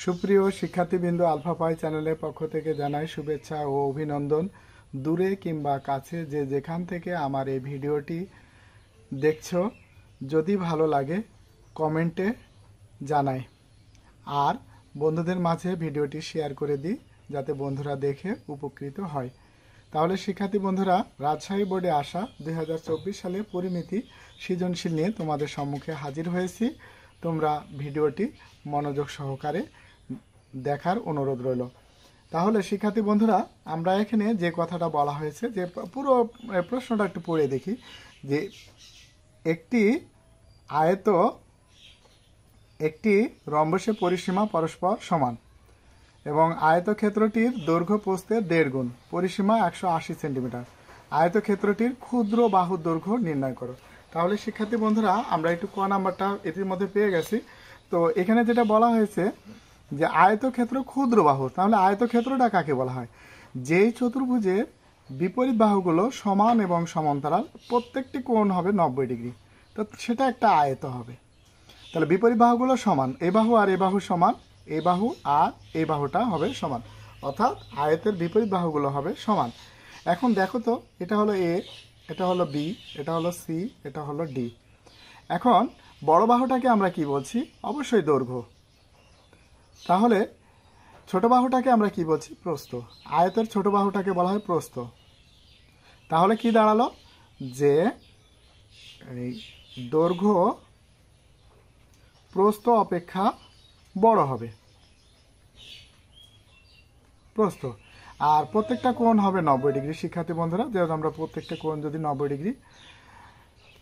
সুপ্রিয় শিক্ষার্থীবৃন্দ, আলফা পাই চ্যানেলের পক্ষ থেকে জানাই শুভেচ্ছা ও অভিনন্দন। দূরে কিংবা কাছে যে যেখান থেকে আমার এই ভিডিওটি দেখছো, যদি ভালো লাগে কমেন্টে জানাই, আর বন্ধুদের মাঝে ভিডিওটি শেয়ার করে দিই যাতে বন্ধুরা দেখে উপকৃত হয়। তাহলে শিক্ষার্থী বন্ধুরা, রাজশাহী বোর্ডে আসা 2024 সালে পরিমিতি সৃজনশীল নিয়ে তোমাদের সম্মুখে হাজির হয়েছি। তোমরা ভিডিওটি মনোযোগ সহকারে দেখার অনুরোধ রইল। তাহলে শিক্ষার্থী বন্ধুরা, আমরা এখানে যে কথাটা বলা হয়েছে, যে পুরো প্রশ্নটা একটু পড়ে দেখি, যে একটি আয়ত একটি রম্বসের পরিসীমা পরস্পর সমান এবং আয়তক্ষেত্রটির দৈর্ঘ্য প্রস্থের 1.5 গুণ, পরিসীমা 180 সেন্টিমিটার। আয়তক্ষেত্রটির ক্ষুদ্র বাহুর দৈর্ঘ্য নির্ণয় করো। তাহলে শিক্ষার্থী বন্ধুরা, আমরা একটু ক নাম্বারটা এটির মধ্যে পেয়ে গেছি। তো এখানে যেটা বলা হয়েছে যে আয়তক্ষেত্র ক্ষুদ্র বাহু, তাহলে আয়তক্ষেত্রটা কাকে বলা হয়? যেই চতুর্ভুজের বিপরীত বাহুগুলো সমান এবং সমান্তরাল, প্রত্যেকটি কোণ হবে 90 ডিগ্রি, তো সেটা একটা আয়ত হবে। তাহলে বিপরীত বাহুগুলো সমান, এই বাহু আর এই বাহু সমান, এই বাহু আর এই বাহুটা হবে সমান, অর্থাৎ আয়তের বিপরীত বাহুগুলো হবে সমান। এখন দেখো তো, এটা হলো এ, এটা হলো বি, এটা হলো সি, এটা হলো ডি। এখন বড় বাহুটাকে আমরা কি বলছি? অবশ্যই দৈর্ঘ্য। তাহলে ছোট বাহুটাকে আমরা কি বলছি? প্রস্থ। আয়তের ছোট বাহুটাকে বলা হয় প্রস্থ। তাহলে কি দাঁড়ালো? যে এই দৈর্ঘ্য প্রস্থ অপেক্ষা বড় হবে, প্রস্থ। আর প্রত্যেকটা কোণ হবে 90 ডিগ্রি। শিক্ষার্থী বন্ধুরা, যেহেতু আমরা প্রত্যেকটা কোণ যদি 90 ডিগ্রি,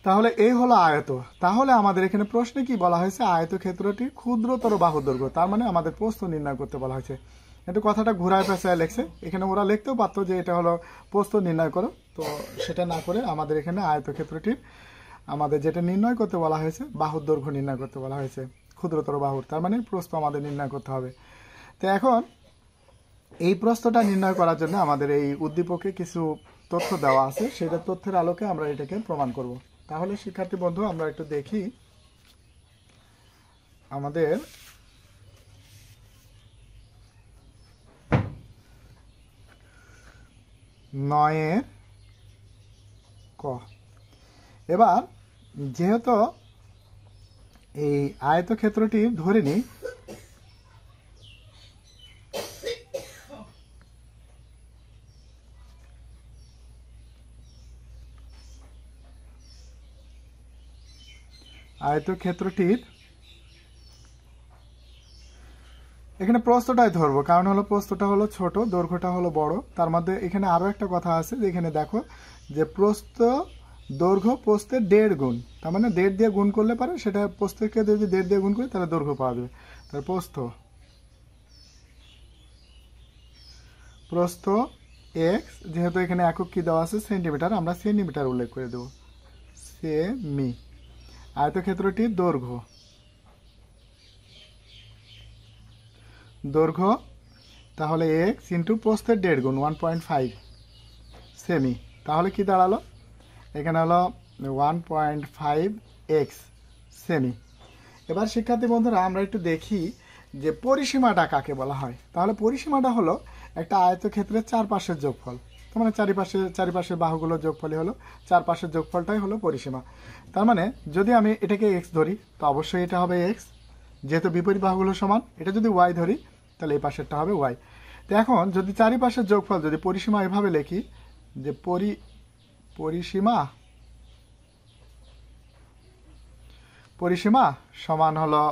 তাহলে এই হলো আয়ত। তাহলে আমাদের এখানে প্রশ্নে কি বলা হয়েছে? আয়তক্ষেত্রটি ক্ষুদ্রতর বাহু দৈর্ঘ্য, তার মানে আমাদের প্রস্থ নির্ণয় করতে বলা হয়েছে। একটু কথাটা ঘুরায় পেঁচায় লেখছে, এখানে ওরা লিখতেও পারতো যে এটা হলো প্রস্থ নির্ণয় করো, তো সেটা না করে আমাদের এখানে আয়তক্ষেত্রটির আমাদের যেটা নির্ণয় করতে বলা হয়েছে, বাহুর দৈর্ঘ্য নির্ণয় করতে বলা হয়েছে, ক্ষুদ্রতর বাহুর, তার মানে প্রস্থ আমাদের নির্ণয় করতে হবে। তো এখন এই প্রস্থটা নির্ণয় করার জন্য আমাদের এই উদ্দীপকে কিছু তথ্য দেওয়া আছে, সেটা তথ্যের আলোকে আমরা এটাকে প্রমাণ করব। তাহলে শিক্ষার্থী বন্ধু, আমরা একটু দেখি আমাদের নয়ের ক। এবার যেহেতু এই আয়তক্ষেত্রটি ধরে নিই, আয়তক্ষেত্রটির এখানে প্রস্থটাই ধরবো, কারণ হলো প্রস্থটা হলো ছোট, দৈর্ঘ্যটা হলো বড়। তার মধ্যে এখানে আরো একটা কথা আছে, যে এখানে দেখো যে প্রস্থ দৈর্ঘ্য প্রস্থের 1.5 গুণ, তার মানে 1.5 দিয়ে গুণ করলে পারে, সেটা প্রস্থকে যদি 1.5 দিয়ে গুণ করি তাহলে দৈর্ঘ্য পাওয়া যাবে। তাহলে প্রস্থ এক্স, যেহেতু এখানে একক কি দেওয়া আছে সেন্টিমিটার, আমরা সেন্টিমিটার উল্লেখ করে দেবো, সেমি। আয়তক্ষেত্রটির দৈর্ঘ্য তাহলে এক্স ইন্টু প্রস্থের 1.5 গুণ 1.5 সেমি, তাহলে কি দাঁড়ালো? এখানে হলো 1.5 এক্স সেমি। এবার শিক্ষার্থী বন্ধুরা, আমরা একটু দেখি যে পরিসীমাটা কাকে বলা হয়। তাহলে পরিসীমাটা হলো একটা আয়তক্ষেত্রের চারপাশের যোগফল, তার মানে চারিপাশের বাহুগুলোর যোগফলই হলো, চারপাশের যোগফলটাই হলো পরিসীমা। তার মানে যদি আমি এটাকে এক্স ধরি, তো অবশ্যই এটা হবে এক্স, যেহেতু বিপরীত বাহুগুলো সমান। এটা যদি ওয়াই ধরি, তাহলে এই পাশেরটা হবে ওয়াই। তো এখন যদি চারিপাশের যোগফল, যদি পরিসীমা এভাবে লিখি, যে পরিসীমা সমান হলো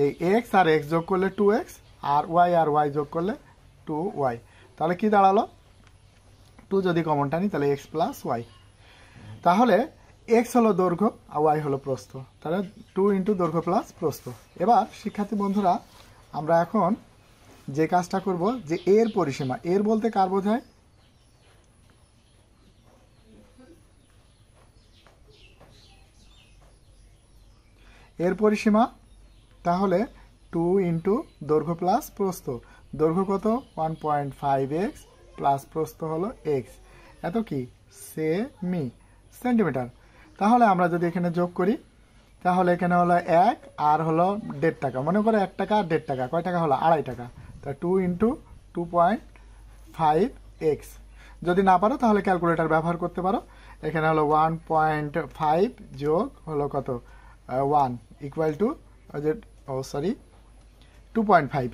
এই এক্স আর এক্স যোগ করলে 2x, আর ওয়াই যোগ করলে 2y। তাহলে কি দাঁড়ালো? 2 যদি কমন টানি তাহলে x প্লাস ওয়াই। তাহলে x হলো দৈর্ঘ্য আর y হলো প্রস্থ, তাহলে 2 ইন্টু দৈর্ঘ্য প্লাস প্রস্থ। এবার শিক্ষার্থী বন্ধুরা, আমরা এখন যে কাজটা করব, যে এর পরিসীমা, এর বলতে কার বোঝায়? এর পরিসীমা তাহলে 2 ইন্টু দৈর্ঘ্য প্লাস প্রস্থ। দৈর্ঘ্য কত? 1.5x প্লাস প্রস্থ হলো x, এত কি সেমি, সেন্টিমিটার। তাহলে আমরা যদি এখানে যোগ করি, তাহলে এখানে হলো 1 আর হলো 1.5 টাকা, মনে করো 1 টাকা আর 1.5 টাকা, কয় টাকা হলো 2.5 টাকা। তা 2 ইন্টু 2.5x। যদি না পারো তাহলে ক্যালকুলেটর ব্যবহার করতে পারো। এখানে হলো 1.5 যোগ হলো কত 1 ইকুয়াল টু 2.5।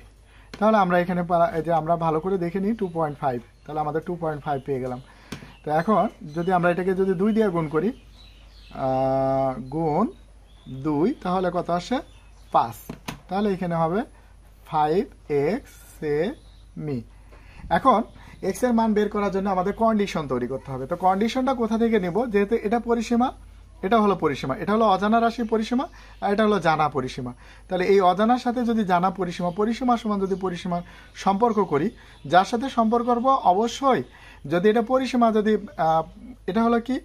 তাহলে আমরা এখানে এই যে আমরা ভালো করে দেখে নিই 2.5, তাহলে আমাদের 2.5 পেয়ে গেলাম। তো এখন যদি আমরা এটাকে যদি 2 দিয়ে গুণ করি, গুণ 2, তাহলে কত আসে 5। তাহলে এখানে হবে 5x সেমি। এখন x এর মান বের করার জন্য আমাদের কন্ডিশন তৈরি করতে হবে। তো কন্ডিশনটা কোথা থেকে নেব, যেহেতু এটা পরিসীমা, এটা হলো পরিসীমা, এটা হলো অজানা রাশির পরিসীমা, আর এটা হলো জানা পরিসীমা। তাহলে এই অজানার সাথে যদি জানা পরিসীমা, পরিসীমা সমান যদি পরিসীমার সম্পর্ক করি, যার সাথে সম্পর্ক করব অবশ্যই, যদি এটা পরিসীমা, যদি এটা হলো কি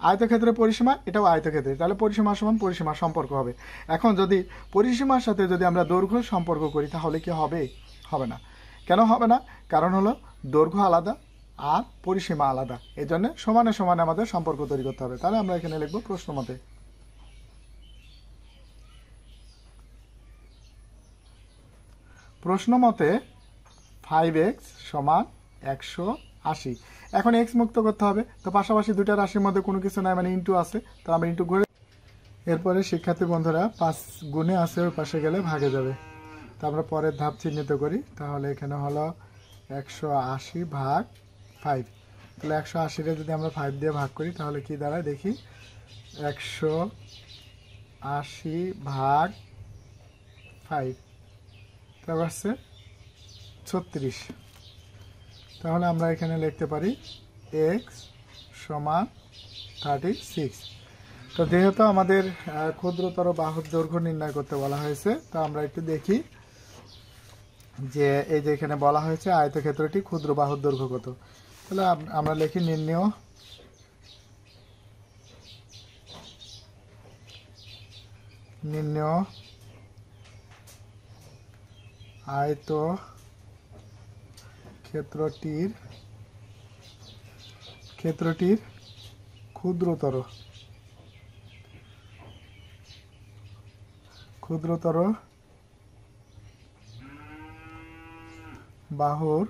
আয়তক্ষেত্রের পরিসীমা, এটাও আয়তক্ষেত্রে, তাহলে পরিসীমা সমান পরিসীমা সম্পর্ক হবে। এখন যদি পরিসীমার সাথে যদি আমরা দৈর্ঘ্য সম্পর্ক করি, তাহলে কি হবে? হবে না। কেন হবে না? কারণ হলো দৈর্ঘ্য আলাদা আর পরিসীমা আলাদা, এই জন্য সমানে সমানে আমাদের সম্পর্ক তৈরি করতে হবে। তাহলে আমরা এখানে লিখবো প্রশ্ন মতে, প্রশ্ন মতে 5x সমান 180। এখন x মুক্ত করতে হবে, তো পাশাপাশি দুইটা রাশির মধ্যে কোনো কিছু নাই, মানে ইন্টু আছে, তো আমরা ইন্টু করে, এরপরে শিক্ষার্থী বন্ধুরা 5 গুণে আছে, ওই পাশে গেলে ভাগে যাবে। তো আমরা পরের ধাপ চিহ্নিত করি। তাহলে এখানে হলো 180 ভাগ 5। তাহলে 180-রে যদি আমরা 5 দিয়ে ভাগ করি তাহলে কি দাঁড়ায় দেখি, 180 ভাগ 5, তারপর আসছে 36। তাহলে আমরা এখানে লিখতে পারি x সমান 36। তো যেহেতু আমাদের ক্ষুদ্রতর বাহুর দৈর্ঘ্য নির্ণয় করতে বলা হয়েছে, তো আমরা একটু দেখি যে এই যে এখানে বলা হয়েছে আয়তক্ষেত্রটি ক্ষুদ্র বাহুর দৈর্ঘ্য কত। তাহলে আমরা লিখি নির্ণয় আয়তক্ষেত্রটির ক্ষুদ্রতর বাহুর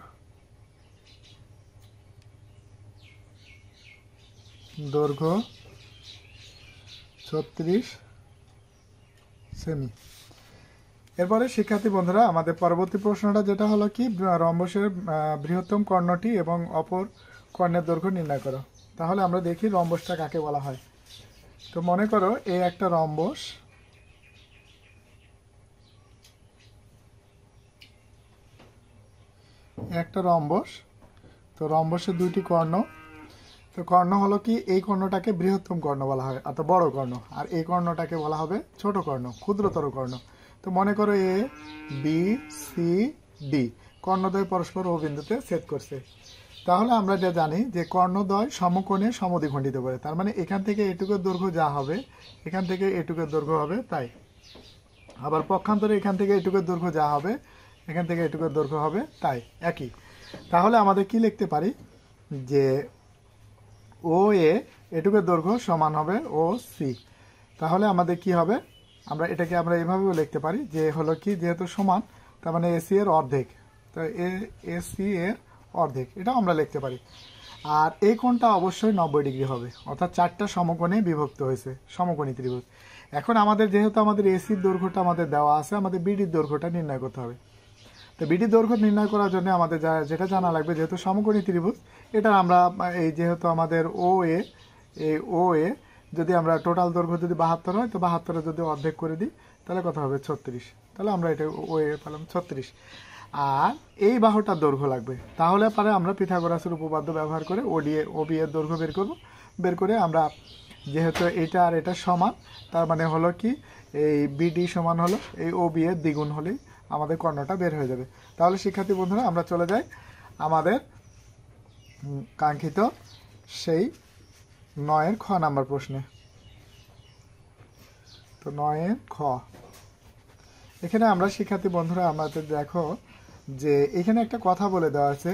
দৈর্ঘ্য 36 সেমি। এরপরে শিক্ষার্থী বন্ধুরা আমাদের পরবর্তী প্রশ্নটা যেটা হলো কি, রম্বসের বৃহত্তম কর্ণটি এবং অপর কর্ণের দৈর্ঘ্য নির্ণয় করো। তাহলে আমরা দেখি রম্বসটা কাকে বলা হয়। তো মনে করো এই একটা রম্বস, তো রম্বসের দুইটি কর্ণ। তো কর্ণ হলো কি, এই কর্ণটাকে বৃহত্তম কর্ণ বলা হয় অর্থাৎ বড় কর্ণ, আর এই কর্ণটাকে বলা হবে ছোট কর্ণ, ক্ষুদ্রতর কর্ণ। তো মনে করো এ বি সি ডি কর্ণদ্বয় পরস্পর ও বিন্দুতে ছেদ করছে। তাহলে আমরা যা জানি যে কর্ণদ্বয় সমকোণে সমদ্বিখণ্ডিত করে, তার মানে এখান থেকে এটুকুর দৈর্ঘ্য যা হবে, এখান থেকে এটুকুর দৈর্ঘ্য হবে তাই। আবার পক্ষান্তরে এখান থেকে এটুকুর দৈর্ঘ্য যা হবে, এখান থেকে এটুকুর দৈর্ঘ্য হবে তাই, একই। তাহলে আমাদের কি লিখতে পারি যে ও এ এটুকুর দৈর্ঘ্য সমান হবে ও সি। তাহলে আমাদের কি হবে, আমরা এটাকে আমরা এভাবেও লিখতে পারি যে হলো কি, যেহেতু সমান তার মানে এসি এর অর্ধেক, তো এসি এর অর্ধেক, এটাও আমরা লিখতে পারি। আর এই কোণটা অবশ্যই 90 ডিগ্রি হবে, অর্থাৎ 4টা সমকোণে বিভক্ত হয়েছে, সমকোণী ত্রিভুজ। এখন আমাদের যেহেতু আমাদের এসির দৈর্ঘ্যটা আমাদের দেওয়া আছে, আমাদের বিডির দৈর্ঘ্যটা নির্ণয় করতে হবে। তো বিডির দৈর্ঘ্য নির্ণয় করার জন্য আমাদের যেটা জানা লাগবে, যেহেতু সমকোণী ত্রিভুজ, এটা আমরা এই যেহেতু আমাদের ও এ যদি আমরা টোটাল দৈর্ঘ্য যদি 72 হয়, তো 72 যদি অর্ধেক করে দিই তাহলে কত হবে 36। তাহলে আমরা এটা ও এ পেলাম 36। আর এই বাহুটার দৈর্ঘ্য লাগবে, তাহলে পরে আমরা পিথাগোরাসের উপপাদ্য ব্যবহার করে ওবি এর দৈর্ঘ্য বের করে আমরা, যেহেতু এটা আর এটা সমান, তার মানে হলো কি এই বিডি সমান হলো এই ওবি এর দ্বিগুণ হলেই আমাদের কর্ণটা বের হয়ে যাবে। তাহলে শিক্ষার্থী বন্ধুরা আমরা চলে যাই আমাদের কাঙ্ক্ষিত সেই 9-এর খ নাম্বার প্রশ্নে। তো 9-এর খ, এখানে আমরা শিক্ষার্থী বন্ধুরা আমাদের দেখো যে এখানে একটা কথা বলে দেওয়া আছে,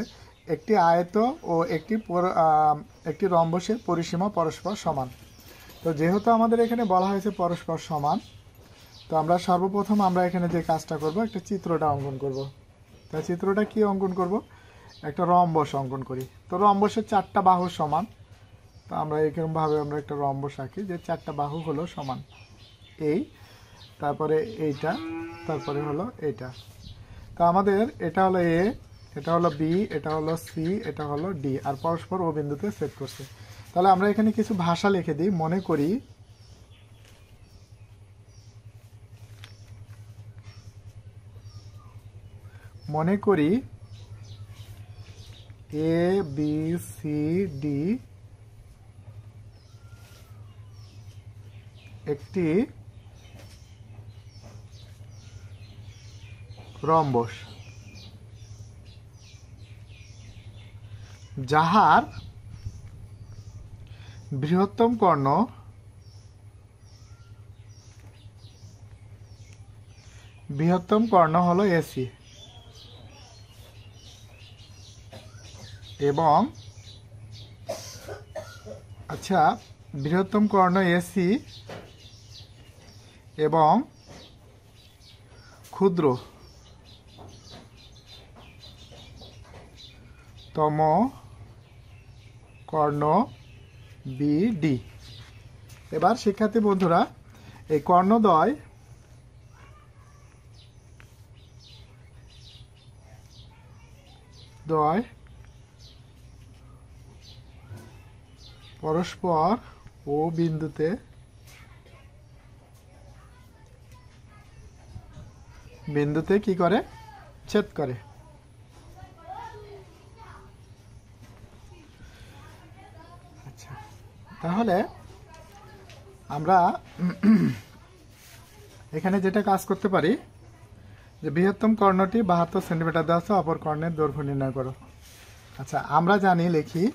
একটি আয়ত ও একটি রম্বসের পরিসীমা পরস্পর সমান। তো যেহেতু আমাদের এখানে বলা হয়েছে পরস্পর সমান, তো আমরা সর্বপ্রথম আমরা এখানে যে কাজটা করব, একটা চিত্রটা অঙ্কন করব। তা চিত্রটা কি অঙ্কন করব? একটা রম্বস অঙ্কন করি। তো রম্বসের 4টা বাহু সমান। তো আমরা এরকমভাবে আমরা একটা রম্বস আঁকি যে 4টা বাহু হলো সমান, এই, তারপরে এইটা, তারপরে হলো এইটা। তো আমাদের এটা হলো এ, এটা হলো বি, এটা হলো সি, এটা হলো ডি, আর পরস্পর ও বিন্দুতে ছেদ করছে। তাহলে আমরা এখানে কিছু ভাষা লিখে দিই। মনে করি এ বি সি ডি একটি রম্বস, যাহার বৃহত্তম কর্ণ হলো এসি এবং আচ্ছা, বৃহত্তম কর্ণ এসি এবং ক্ষুদ্রতম কর্ণ বিডি। এবার শিক্ষার্থী বন্ধুরা, এই কর্ণদ্বয় পরস্পর ও বিন্দুতে কি করে? ছেদ করে। আচ্ছা, তাহলে আমরা এখানে যেটা কাজ করতে পারি যে বৃহত্তম কর্ণটি 72 সেন্টিমিটার দেওয়া আছে, অপর কর্ণের দৈর্ঘ্য নির্ণয় করো। আচ্ছা, আমরা জানি, লিখি,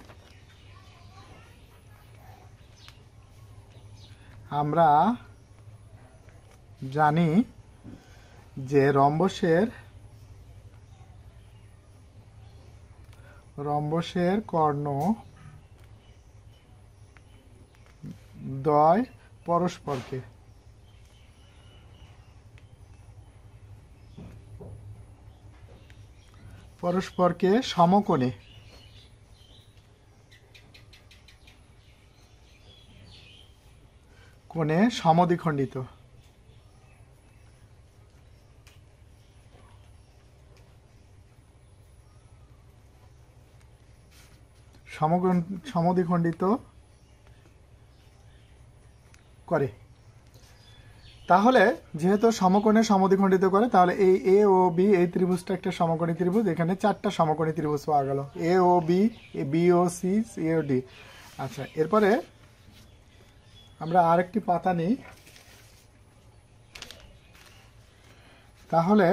আমরা জানি যে রম্বসের কর্ণ দ্বয় পরস্পরকে সমকোণে সমদ্বিখণ্ডিত। সমদ্বিখণ্ডিত করে। তাহলে যেহেতু সমকোণে সমদ্বিখণ্ডিত করে, তাহলে এই এ ও বি, এই ত্রিভুজটা একটা সমকোণী ত্রিভুজ। এখানে 4টা সমকোণী ত্রিভুজ পাওয়া গেল, এ ও বি, বি ও সি, সি ও ডি। আচ্ছা, এরপরে আমরা আরেকটি পাতা নিই। তাহলে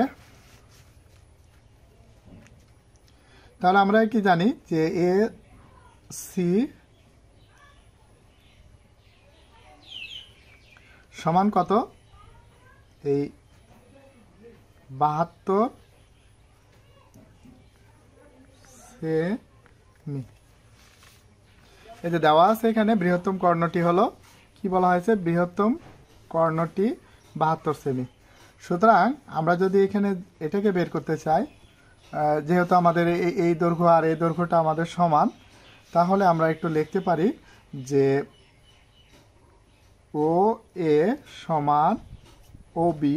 আমরা কি জানি যে এ সি সমান কত? এই 72 সেমি। এই যে দেওয়া আছে এখানে, বৃহত্তম কর্ণটি হলো, কি বলা হয়েছে? বৃহত্তম কর্ণটি 72 সেমি। সুতরাং আমরা যদি এখানে এটাকে বের করতে চাই, যেহেতু আমাদের এই দৈর্ঘ্য আর এই দৈর্ঘ্যটা আমাদের সমান, তাহলে আমরা একটু লিখতে পারি যে ও এ সমান ও বি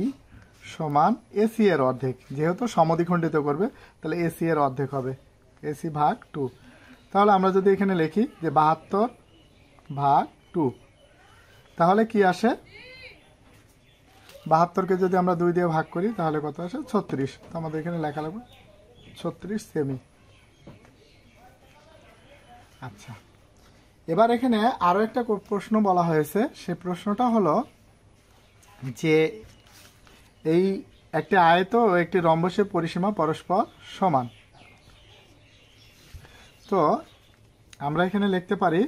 সমান এসি এর অর্ধেক। যেহেতু সমদ্বিখণ্ডিত করবে, তাহলে এসি এর অর্ধেক হবে, এসি ভাগ 2। তাহলে আমরা যদি এখানে লিখি যে 72 ভাগ 2, তাহলে কি আসে? 72কে যদি আমরা 2 দিয়ে ভাগ করি, তাহলে কত আসে? 36। তো আমাদের এখানে লেখা লাগবে 36 সেমি। আচ্ছা, এবার এখানে আরো একটা প্রশ্ন বলা হয়েছে। সে প্রশ্নটা হলো যে এই একটি আয়ত ও একটি রম্বসের পরিসীমা পরস্পর সমান। তো আমরা এখানে লিখতে পারি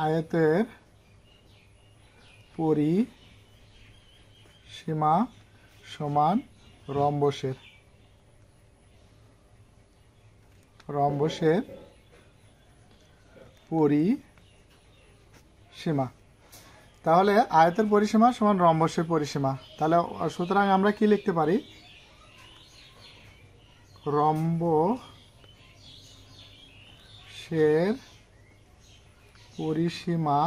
আয়তের পরিসীমা পরিসীমা সমান রম্বসের পরিসীমা। তাহলে আয়তের পরিসীমা সমান রম্বসের পরিসীমা। তাহলে সুতরাং আমরা কি লিখতে পারি? রম্বসের পরিসীমা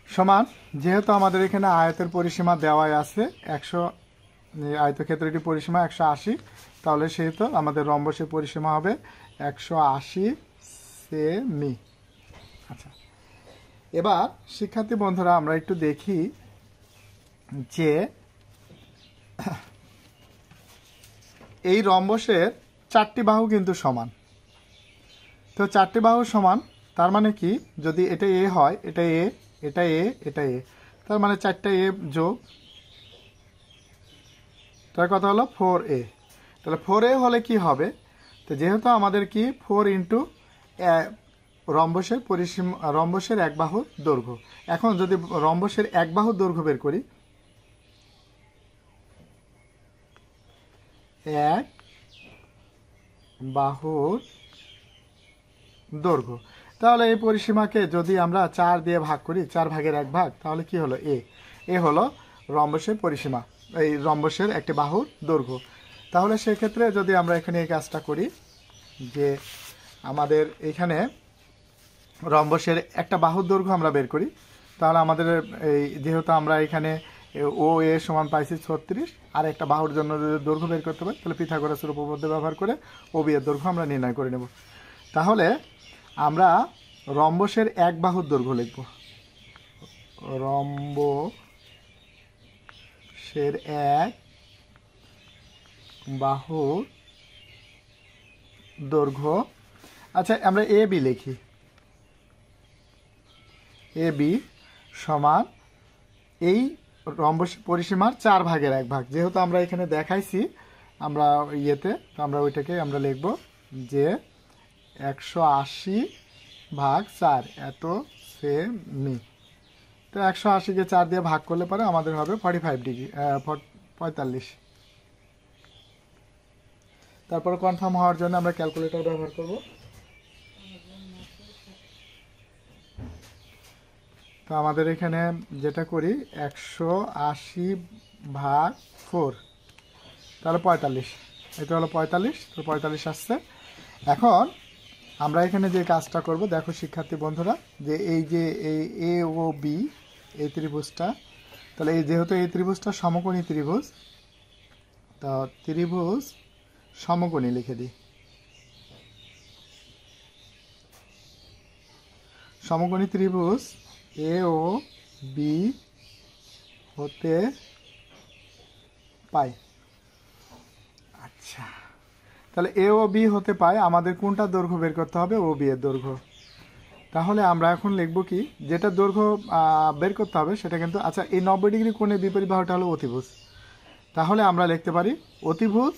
সমান, যেহেতু আমাদের এখানে আয়তের পরিসীমা দেওয়াই আছে 100, আয়তক্ষেত্রটির পরিসীমা 180, তাহলে সেহেতু আমাদের রম্বসের পরিসীমা হবে 180 সেমি। আচ্ছা, এবার শিক্ষার্থী বন্ধুরা আমরা একটু দেখি যে এই রম্বসের 4টি বাহু কিন্তু সমান। তো 4টি বাহু সমান, তার মানে কি, যদি এটা এ হয়, এটা এ, এটা এ, এটা এ, তার মানে 4টা এ যোগ, তার কথা হলো 4a। তাহলে 4a হলে কি হবে? তো যেহেতু আমাদের কি 4 ইন্টু রম্বসের পরিসীমা, রম্বসের এক বাহুর দৈর্ঘ্য। এখন যদি রম্বসের এক বাহুর দৈর্ঘ্য বের করি, এক বাহুর দৈর্ঘ্য, তাহলে এই পরিসীমাকে যদি আমরা 4 দিয়ে ভাগ করি, 4 ভাগের 1 ভাগ, তাহলে কি হলো? এ হলো রম্বসের পরিসীমা, এই রম্বসের একটি বাহুর দৈর্ঘ্য। তাহলে সেক্ষেত্রে যদি আমরা এখানে এই কাজটা করি যে আমাদের এখানে রম্বসের একটা বাহুর দৈর্ঘ্য আমরা বের করি, তাহলে আমাদের এই যেহেতু আমরা এখানে ও এ সমান পাইছি 36, আর একটা বাহুর জন্য যদি দৈর্ঘ্য বের করতে পারি, তাহলে পিথাগোরাসের উপপাদ্য ব্যবহার করে ও বি এর দৈর্ঘ্য আমরা নির্ণয় করে নেব। তাহলে আমরা রম্বসের এক বাহুর দৈর্ঘ্য লিখব, রম্বসের এক বাহুর দৈর্ঘ্য। আচ্ছা, আমরা এ বি লিখি, এ বি সমান এই রম্বস পরিসীমার 4 ভাগের 1 ভাগ। যেহেতু আমরা এখানে দেখাইছি আমরা ইয়েতে, তো আমরা ওইটাকে আমরা লিখব যে 180/4 এত সেমি। তো 180-কে 4 দিয়ে ভাগ করলে পরে আমাদের হবে 45 ডিগ্রি, 45। তারপরে কনফার্ম হওয়ার জন্য আমরা ক্যালকুলেটর ব্যবহার করব। তো আমাদের এখানে যেটা করি 180/4, তাহলে 45, এটা হলো 45, তো 45 আসছে। এখন আমরা এখানে যে কাজটা করব, দেখো শিক্ষার্থী বন্ধুরা, যে এই যে এই এ ও বি এই ত্রিভুজটা, তাহলে এই যেহেতু এই ত্রিভুজটা সমকোণী ত্রিভুজ, তো ত্রিভুজ সমকোণী লিখে দিই, সমকোণী ত্রিভুজ এ ও বি হতে পাই। আচ্ছা, তাহলে এ ও বি হতে পাই, আমাদের কোনটা দৈর্ঘ্য বের করতে হবে? ও বি এর দৈর্ঘ্য। তাহলে আমরা এখন লিখব কি, যেটা দৈর্ঘ্য বের করতে হবে সেটা কিন্তু, আচ্ছা, এই 90 ডিগ্রি কোণের বিপরীত বাহুটা হলো অতিভুজ। তাহলে আমরা লিখতে পারি অতিভুজ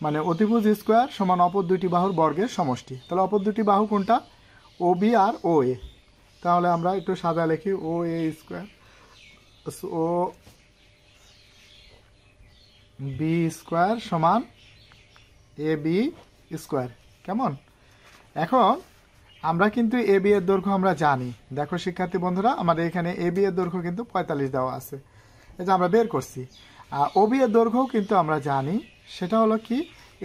মানে অতিভুজ স্কোয়ার সমান অপর দুইটি বাহুর বর্গের সমষ্টি। তাহলে অপর দুটি বাহু কোনটা? ও বি আর ও এ। তাহলে আমরা একটু সাদা লিখি, ও এ স্কোয়ার, ও বি স্কোয়ার সমান এ বি স্কোয়ার। কেমন? এখন আমরা কিন্তু এ বি এর দৈর্ঘ্য আমরা জানি। দেখো শিক্ষার্থী বন্ধুরা, আমাদের এখানে এ বি এর দৈর্ঘ্য কিন্তু 45 দেওয়া আছে, এটা আমরা বের করছি। আর ও বি এর দৈর্ঘ্যও কিন্তু আমরা জানি, সেটা হলো কি,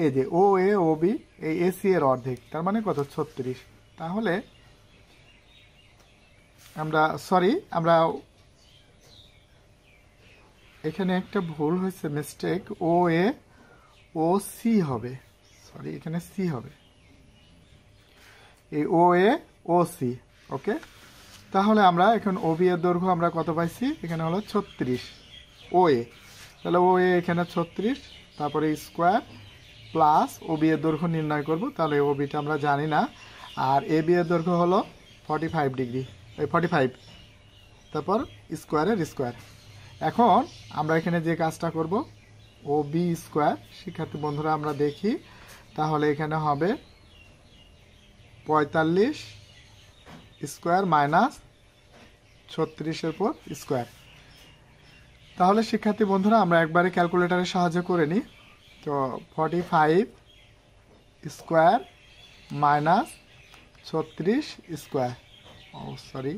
এই যে ও এ ও বি, এই এসি এর অর্ধেক, তার মানে কত? 36। তাহলে আমরা এখানে একটা ভুল হয়েছে, মিস্টেক, ও এ ও সি হবে, সরি এখানে সি হবে, এই ও এ ও সি। ওকে, তাহলে আমরা এখন ও বি এর দৈর্ঘ্য আমরা কত পাইছি? এখানে হলো 36 ও এ, তাহলে ও এ এখানে 36, তারপরে স্কোয়ার প্লাস ও বি এর দৈর্ঘ্য নির্ণয় করব। তাহলে ও বিটা আমরা জানি না, আর এ বি এর দৈর্ঘ্য হলো 45 ডিগ্রি, এই 45, তারপর স্কোয়ারের স্কোয়ার। এখন আমরা এখানে যে কাজটা করব, ও বি স্কোয়ার, শিক্ষার্থী বন্ধুরা আমরা দেখি, তাহলে এখানে হবে 45 স্কোয়ার মাইনাস 36-এর উপর স্কোয়ার। তাহলে শিক্ষার্থী বন্ধুরা আমরা একবারে ক্যালকুলেটরের সাহায্য করে নিই। তো 45 স্কোয়ার মাইনাস 36 স্কোয়ার, সরি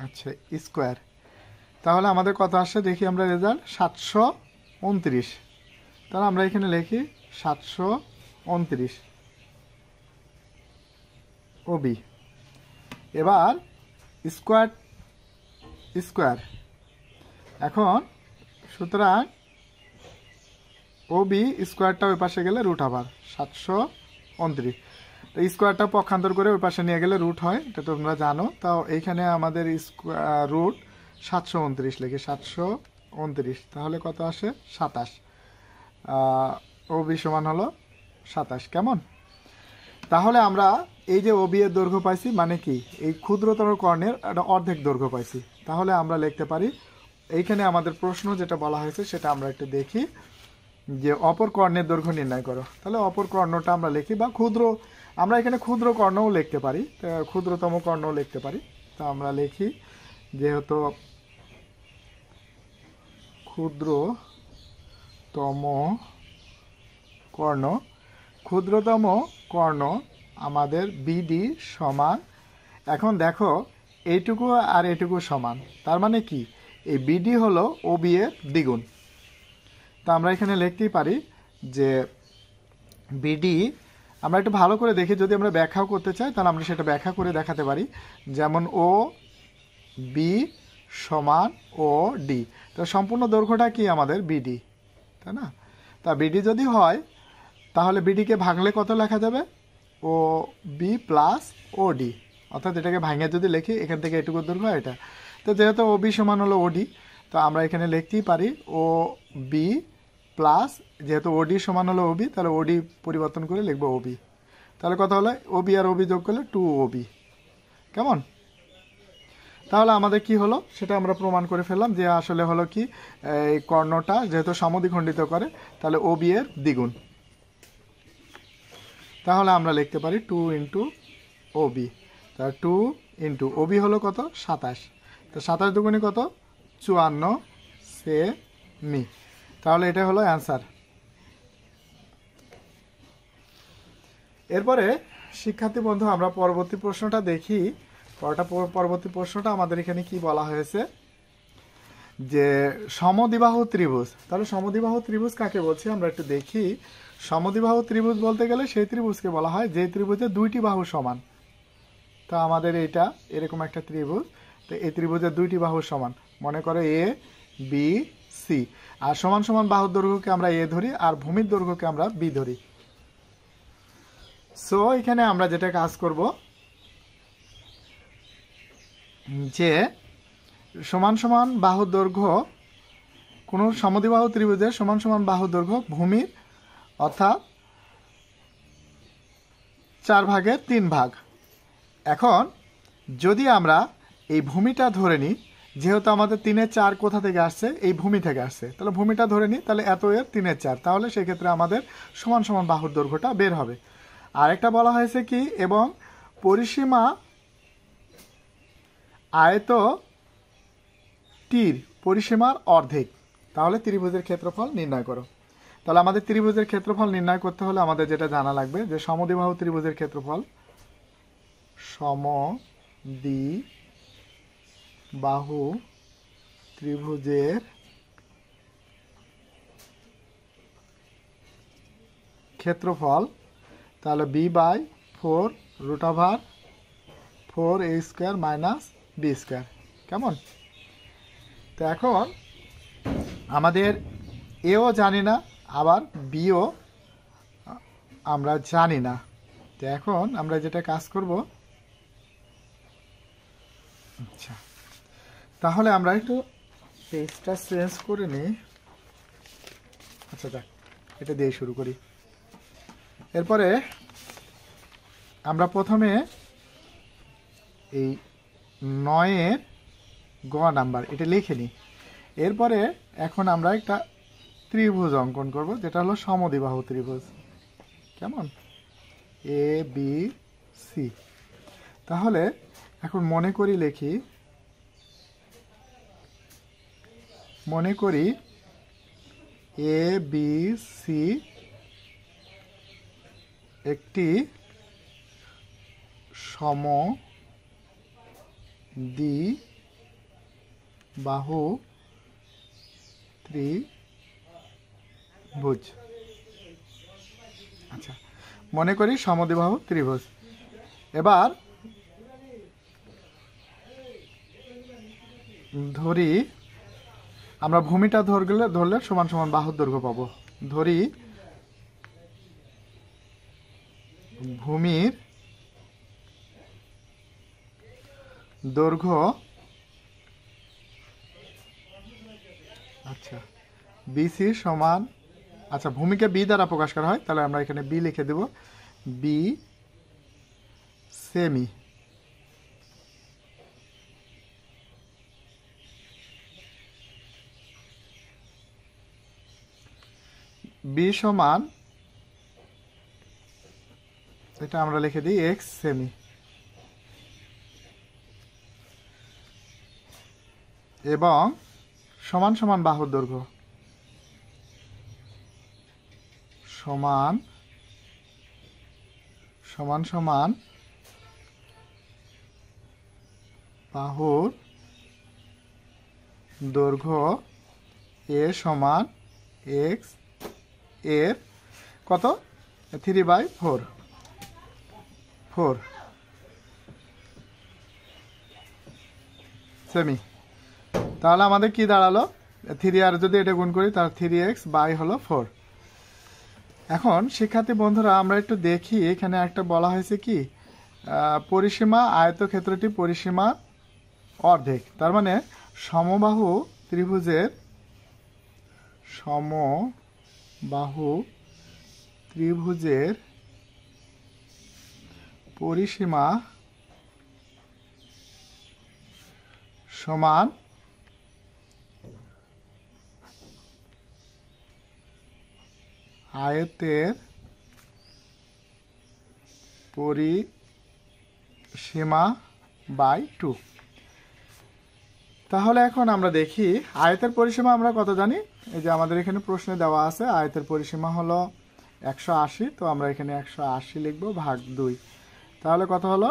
আচ্ছা স্কোয়ার, তাহলে আমাদের কত আসছে দেখি আমরা রেজাল্ট 729। তাহলে আমরা এখানে লিখি 729 ওবি। এবার স্কোয়ার স্কোয়ার, এখন সুতরাং ওবি স্কোয়ারটা ওই পাশে গেলে রুট আবার 729, তো স্কোয়ারটা পক্ষান্তর করে ওই পাশে নিয়ে গেলে রুট হয়, এটা তোমরা জানো। তাও এইখানে আমাদের রুট 729 লিখি 729, তাহলে কত আসে 27, ওবি সমান হলো 27। কেমন? তাহলে আমরা এই যে ওবি এর দৈর্ঘ্য পাইছি মানে কি, এই ক্ষুদ্রতর কর্ণের একটা অর্ধেক দৈর্ঘ্য পাইছি। তাহলে আমরা লিখতে পারি, এইখানে আমাদের প্রশ্ন যেটা বলা হয়েছে সেটা আমরা একটু দেখি, যে অপর কর্ণের দৈর্ঘ্য নির্ণয় করো। তাহলে অপর কর্ণটা আমরা লিখি, বা ক্ষুদ্র, আমরা এখানে ক্ষুদ্র কর্ণও লিখতে পারি, ক্ষুদ্রতম কর্ণও লিখতে পারি। তা আমরা লিখি যেহেতু ক্ষুদ্রতম কর্ণ আমাদের বিডি সমান, এখন দেখো এইটুকু আর এইটুকু সমান, তার মানে কি এই বিডি হলো ওবি এর দ্বিগুণ। তা আমরা এখানে লিখতেই পারি যে বিডি, আমরা একটু ভালো করে দেখি, যদি আমরা ব্যাখ্যাও করতে চাই তাহলে আমরা সেটা ব্যাখ্যা করে দেখাতে পারি, যেমন ও বি সমান ও ডি, তো সম্পূর্ণ দৈর্ঘ্যটা কি আমাদের বিডি, তাই না? তা বিডি যদি হয় তাহলে বিডিকে ভাঙলে কত লেখা যাবে, ও বি প্লাস ও ডি, অর্থাৎ এটাকে ভাঙে যদি লিখি এখান থেকে এটুকু দৈর্ঘ্য এটা, তো যেহেতু ও বি সমান হলো ওডি, তো আমরা এখানে লিখতেই পারি ও বি প্লাস, যেহেতু ওডি সমান হলো ওবি, তাহলে ওডি পরিবর্তন করে লিখবো ওবি, তাহলে কত হলো ওবি আর ওবি যোগ করলে 2 ওবি। কেমন? তাহলে আমাদের কি হলো সেটা আমরা প্রমাণ করে ফেললাম, যে আসলে হলো কি এই কর্ণটা যেহেতু সমদ্বিখণ্ডিত করে, তাহলে ওবি এর দ্বিগুণ। তাহলে আমরা লিখতে পারি 2 ইন্টু ওবি, তা 2 ইন্টু ওবি হলো কত 27, তো 27 দুগুণে কত 54 সেমি, তাহলে এটা হলো অ্যান্সার। এরপরে শিক্ষার্থী বন্ধু আমরা পরবর্তী প্রশ্নটা দেখি। পরবর্তী প্রশ্নটা আমাদের এখানে কি বলা হয়েছে, যে সমদ্বিবাহু ত্রিভুজ। তাহলে সমদ্বিবাহু ত্রিভুজ কাকে বলছি আমরা একটু দেখি। সমদ্বিবাহু ত্রিভুজ বলতে গেলে সেই ত্রিভুজকে বলা হয় যে ত্রিভুজে দুইটি বাহু সমান। তো আমাদের এইটা এরকম একটা ত্রিভুজ, তো এই ত্রিভুজের দুইটি বাহু সমান, মনে করো এ বি সি, আর সমান সমান বাহুর দৈর্ঘ্যকে আমরা এ ধরি আর ভূমির দৈর্ঘ্যকে আমরা বি ধরি। সো এখানে আমরা যেটা কাজ করব, যে সমান সমান বাহুর দৈর্ঘ্য, কোনো সমদ্বিবাহু ত্রিভুজের সমান সমান বাহুর দৈর্ঘ্য ভূমির, অর্থাৎ 4/3 ভাগ। এখন যদি আমরা এই ভূমিটা ধরে নিই, যেহেতু আমাদের 3/4 কোথা থেকে আসছে, এই ভূমি থেকে আসছে, তাহলে ভূমিটা ধরে নিই, তাহলে এত এর 3/4, তাহলে সেক্ষেত্রে আমাদের সমান সমান বাহুর দৈর্ঘ্যটা বের হবে। আরেকটা বলা হয়েছে কি, এবং পরিসীমা আয়তটির পরিসীমার অর্ধেক, তাহলে ত্রিভুজের ক্ষেত্রফল নির্ণয় করো। তাহলে আমাদের ত্রিভুজের ক্ষেত্রফল নির্ণয় করতে হলে আমাদের যেটা জানা লাগবে, যে সমদ্বিবাহু ত্রিভুজের ক্ষেত্রফল, সমদ্বিবাহু ত্রিভুজের ক্ষেত্রফল, তাহলে b/4 √4a² মাইনাস b²। কেমন? তো এখন আমাদের এও জানি না, আবার বিও আমরা জানি না। তো এখন আমরা যেটা কাজ করব, আচ্ছা তাহলে আমরা একটু পেজটা চেঞ্জ করে নিই। আচ্ছা যাক, এটা দিয়ে শুরু করি। এরপরে আমরা প্রথমে এই 9-এর গ নাম্বার এটা লিখে নিই। এরপরে এখন আমরা একটা ত্রিভুজ অঙ্কন করব, যেটা হলো সমদ্বিবাহু ত্রিভুজ। কেমন? A B C. তাহলে এখন মনে করি লিখি, মনে করি এ বি সি একটি সমদ্বিবাহু ত্রিভুজ। আচ্ছা, মনে করি সমদ্বিবাহু ত্রিভুজ। এবার ধরি আমরা ভূমিটা ধরলে সমান সমান বাহুর দৈর্ঘ্য পাবো। ধরি ভূমির দৈর্ঘ্য, আচ্ছা বিসি সমান, আচ্ছা ভূমিকে বি দ্বারা প্রকাশ করা হয়, তাহলে আমরা এখানে বি লিখে দেব, বি সেমি। বি সমান, এটা আমরা লিখে দিই এক্স সেমি, এবং সমান সমান বাহুর দৈর্ঘ্য, সমান সমান বাহুর দৈর্ঘ্য এ সমান এক্স এর কত 3/4 সেমি। তাহলে আমাদের কি দাঁড়ালো, 3 আর যদি এটা গুণ করি তাহলে 3x বাই হলো 4। এখন শিক্ষার্থী বন্ধুরা আমরা একটু দেখি, এখানে একটা বলা হয়েছে কি পরিসীমা আয়তক্ষেত্রটি পরিসীমার অর্ধেক, তার মানে সমবাহু ত্রিভুজের পরিসীমা সমান আয়তের পরিসীমা বাই 2। তাহলে এখন আমরা দেখি আয়তের পরিসীমা আমরা কত জানি। এই যে আমাদের এখানে প্রশ্নে দেওয়া আছে আয়তের পরিসীমা হলো 180, তো আমরা এখানে 180 লিখব ভাগ 2, তাহলে কত হলো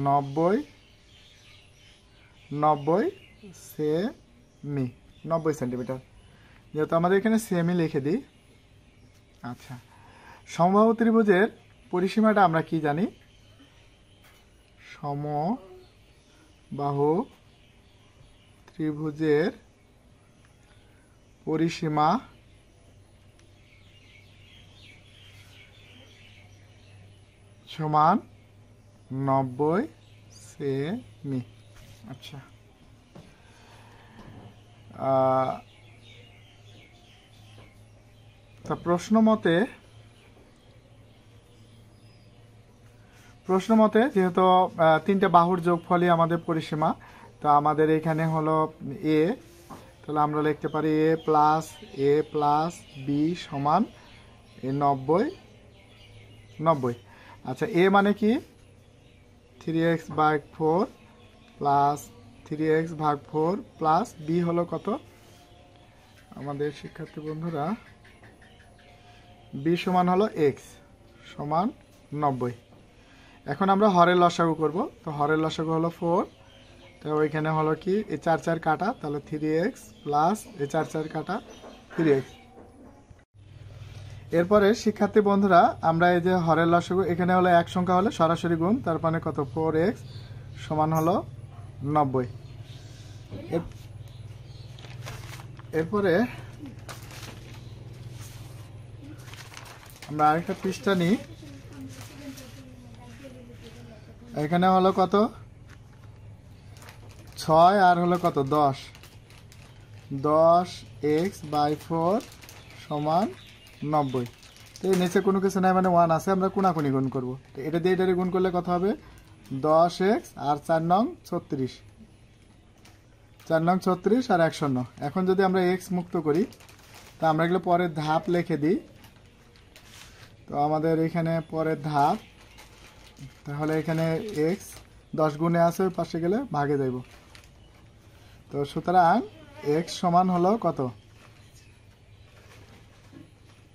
90 সেমি, 90 সেন্টিমিটার, যেহেতু আমাদের এখানে সেমি লিখে দিই। আচ্ছা, সমবাহু ত্রিভুজের পরিসীমাটা আমরা কি জানি, সমবাহু ত্রিভুজের পরিসীমা সমান 90 সেমি। আচ্ছা, তা প্রশ্ন মতে যেহেতু তিনটে বাহুর যোগফলই আমাদের পরিসীমা, তো আমাদের এখানে হলো এ, তাহলে আমরা লিখতে পারি এ প্লাস বি সমান 90। আচ্ছা, এ মানে কি 3x ভাগ 4 প্লাস 3x ভাগ 4 প্লাস বি হলো কত আমাদের শিক্ষার্থী বন্ধুরা, বি সমান হলো এক্স সমান 90। এখন আমরা হরের লসাগু করব, তো হরের লসাগু হলো 4, তো ওইখানে হলো কি এ 4 4 কাটা, তাহলে 3x প্লাস এ 4 4 কাটা 3x। এরপরে শিক্ষার্থী বন্ধুরা আমরা এই যে হরের লসাগু, এখানে হলো এক সংখ্যা হলে সরাসরি গুণ, তার মানে কত 4x সমান হলো 90। এরপরে আমরা আরেকটা পৃষ্ঠা নিই, এখানে হলো কত 6 আর হলো কত 10x বাই 4 সমান 90। তো এই নিচে কোনো কিছু নাই মানে 1 আছে, আমরা কোনাকুনি গুণ করবো, তো এটা দিয়ে এটারে গুণ করলে কত হবে 10x আর 4 নং 36, 4 নং 36 আর 1 শূন্য। এখন যদি আমরা x মুক্ত করি, তা আমরা এগুলো পরের ধাপ লিখে দিই। তো আমাদের এখানে পরের ধাপ তাহলে এখানে এক্স 10 গুণে আছে, ওই পাশে গেলে ভাগে যাইব। তো সুতরাং এক্স সমান হলো কত?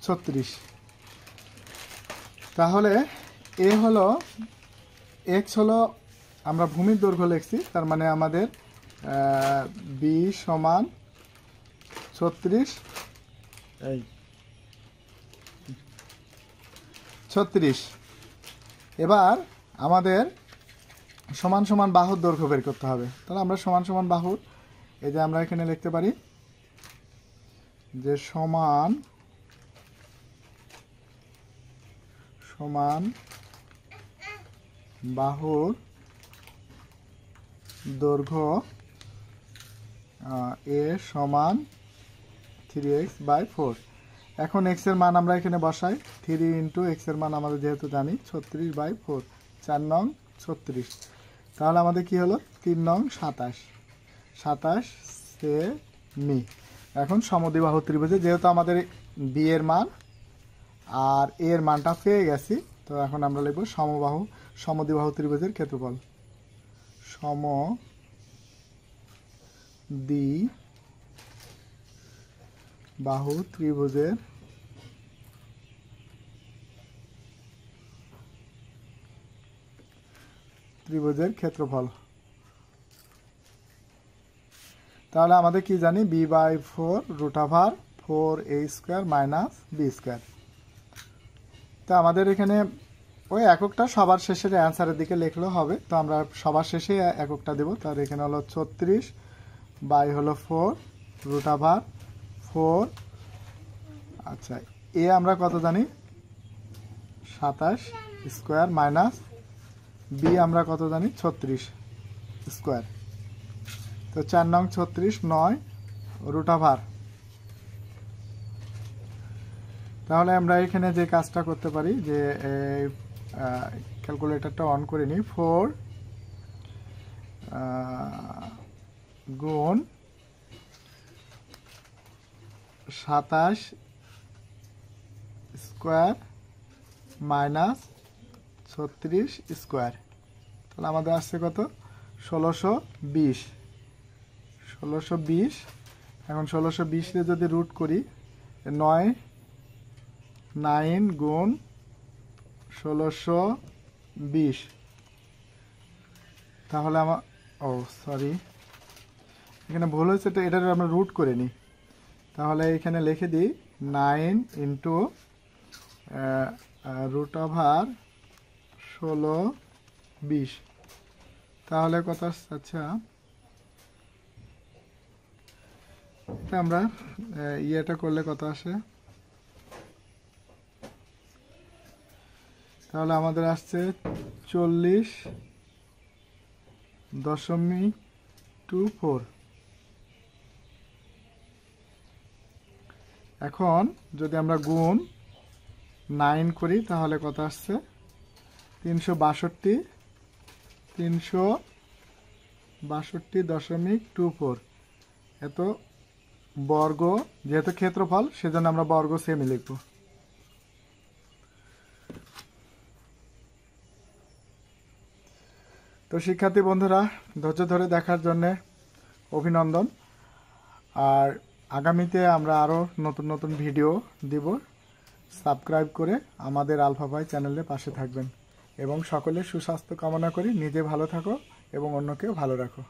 36। তাহলে এ হলো এক্স হলো আমরা ভূমির দৈর্ঘ্য লিখছি, তার মানে আমাদের বি সমান 36, এই 36। এবার আমাদের সমান সমান বাহুর দৈর্ঘ্য বের করতে হবে। তাহলে আমরা সমান সমান বাহুর, এই যে আমরা এখানে লিখতে পারি যে সমান সমান বাহুর দৈর্ঘ্য এ সমান 3x/4। এখন এক্স এর মান আমরা এখানে বসাই, 3 ইন্টু এক্স এর মান আমাদের যেহেতু জানি 36/4, 4 নং 36। তাহলে আমাদের কি হলো? 3 নং 27 সেমি। এখন সমদ্বিবাহু ত্রিভুজে যেহেতু আমাদের বি এর মান আর এ এর মানটা পেয়ে গেছি, তো এখন আমরা লিখব সমদ্বিবাহু ত্রিভুজের ক্ষেত্রফল। সমদ্বিবাহু ত্রিভুজের ক্ষেত্রফল। তাহলে আমাদের কি জানি? b/4 √4a² - b²। তো আমাদের এখানে ওই এককটা সবার শেষের অ্যান্সারের দিকে লিখলেও হবে, তো আমরা সবার শেষে এককটা দেব। তাহলে এখানে হলো 36/4 √4। আচ্ছা, এ আমরা কত জানি? 27² বি আমরা কত জানি? 36²। তো 4 নং 36, 9 √। তাহলে আমরা এখানে যে কাজটা করতে পারি, যে ক্যালকুলেটরটা অন করে নিই। 4 গুণ 27² - 36²। তাহলে আমাদের আসছে কত? 1620। এখন 1620 যদি রুট করি, 9 গুণ 1620, তাহলে আমার সরি এখানে ভুল হয়েছে, তো এটার আমরা রুট করে নিই। তাহলে এখানে লিখে দিই 9 ইন্টু √1620। তাহলে কত? আচ্ছা, এটা আমরা ইয়েটা করলে কত আসে? তাহলে আমাদের আসছে 40.24। এখন যদি আমরা গুণ 9 করি, তাহলে কত আসছে? 362.24। এত বর্গ, যেহেতু ক্ষেত্রফল সেজন্য আমরা বর্গ সেমি লিখব। তো শিক্ষার্থী বন্ধুরা, ধৈর্য ধরে দেখার জন্য অভিনন্দন। আর আগামীতে আমরা আরও নতুন নতুন ভিডিও দিব। সাবস্ক্রাইব করে আমাদের আলফা ভাই চ্যানেলের পাশে থাকবেন এবং সকলের সুস্বাস্থ্য কামনা করি। নিজে ভালো থাকো এবং অন্যকেও ভালো রাখো।